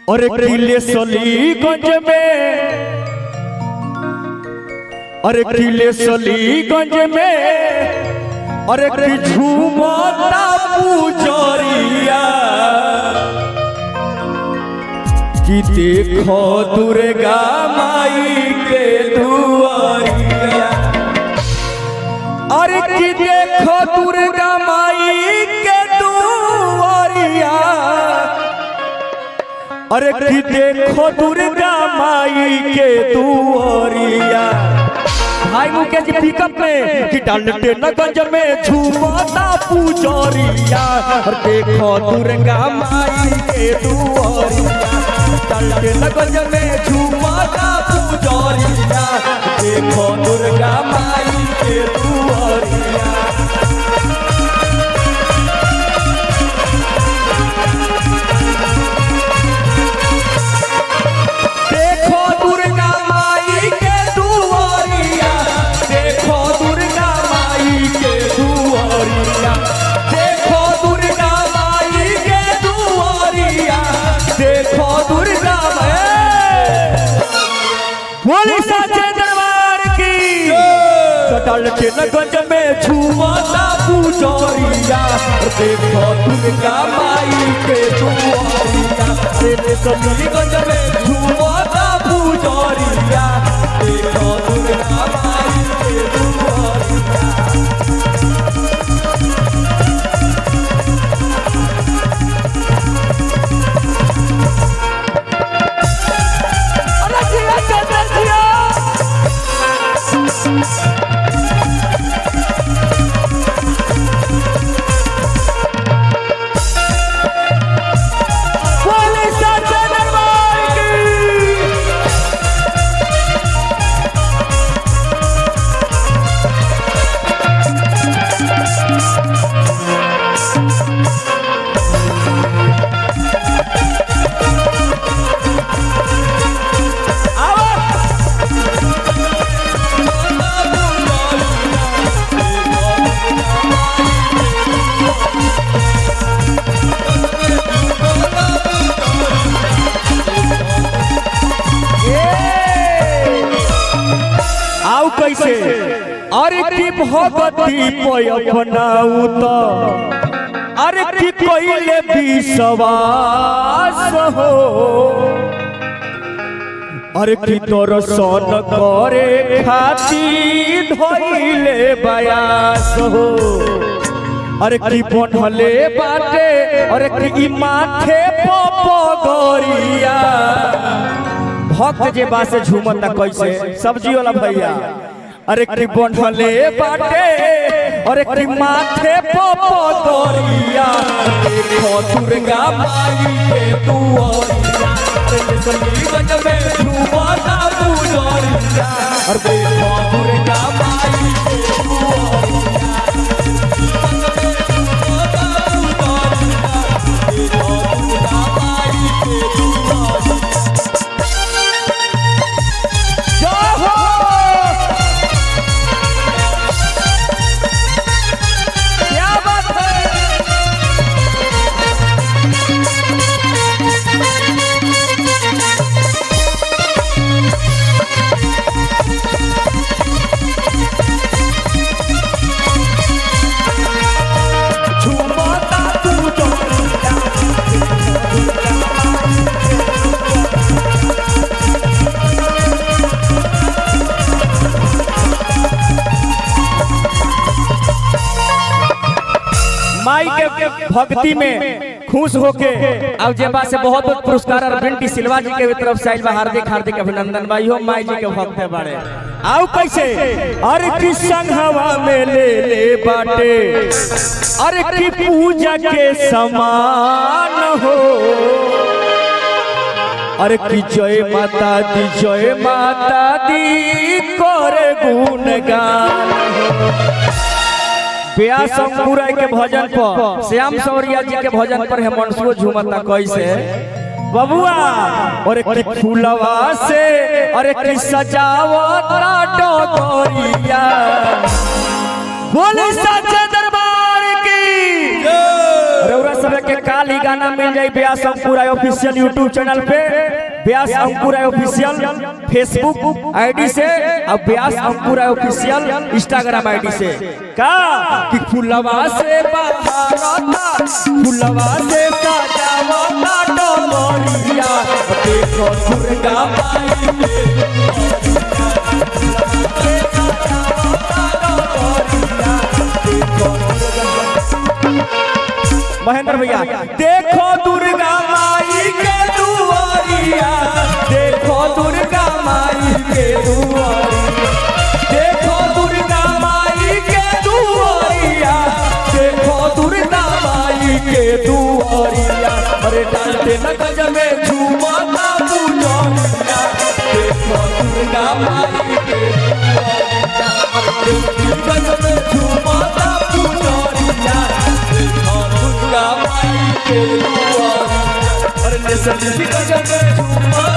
और किले सलीगंज में, अरे किले सलीगंज में, अरे कि झूमता पुजरिया कि देखो दुर्गा माई के दुआरिया, अरे कि देखो दुर्गा माई के दुआरिया, अरे कि देखो दुर्गा माई के दुआरिया। भाई मुकेश जी पिकअप में कि डालते नगंज में झूमता पुजरिया, और देखो दुर्गा माई के दुआरिया, डालते नगंज में झूमता पुजरिया, देखो दुर्गा माई के दुआरिया। डालते नगंज में झूमता पुजरिया, देखो दुर्गा माई के दुआरिया, सलीगंज में झूमता पुजरिया, देखो दुर्गा माई के दुआरिया। कैसे अरे की भगती पे अपनाऊ तो अरे की कोइले विश्वास हो, अरे की दर्शन करे खातिर धइले बयास हो, अरे की बनले बाटे, अरे की माथे पगरिया। भक्त जे बासे झूमता कैसे सब्जी वाला भैया, अरे कि बनले बाटे, अरे कि माथे पगरिया, देखो दुर्गा माई के दुआरिया, सलीगंज में झूमता पुजरिया, और देखो दुर्गा माई के दुआरिया, देखो दुर्गा माई के दुआरिया। माई के भक्ति में खुश होके अब जेबा से बहुत बहुत पुरस्कार और बिंटी सिल्वा जी के तरफ से आइल, हार्दिक हार्दिक अभिनंदन। भाई हो माई जी के भक्त है बड़े। आओ कैसे अरे की संघवा में ले बाटे, अरे की पूजा के समान हो, अरे की जय माता दी करे गुणगान। व्यास अंकुराय के भजन पर, श्याम सौरिया जी के भजन पर हेमंतुओ झूमता कैसे बबुआ, और एक फूलवा से और एक सजावता डोरिया। बोले सच्चे दरबार की। रउरा सब के काल ही गाना मिल जाए व्यास अंकुर ऑफिशियल यूट्यूब चैनल पे, व्यास अंकुर ऑफिशियल फेसबुक आईडी से और व्यास अंकुर ऑफिशियल इंस्टाग्राम आईडी से। का कि फुलवा से बहारता फुलवा से सजावता डोरिया देखो दुर्गा माई महेंद्र भैया देखो दुर्गा माई के दुआरिया, देखो दुर्गा माई के दुआरिया, देखो दुर्गा माई के दुआरिया, देखो दुर्गा माई के दुआरिया। अरे डालते न गज में झूमता पूजनिया, देखो दुर्गा माई के दुआरिया, गज में झूमता पूजनिया, दुर्गा माई के दुआरिया। अरे गज में झूमता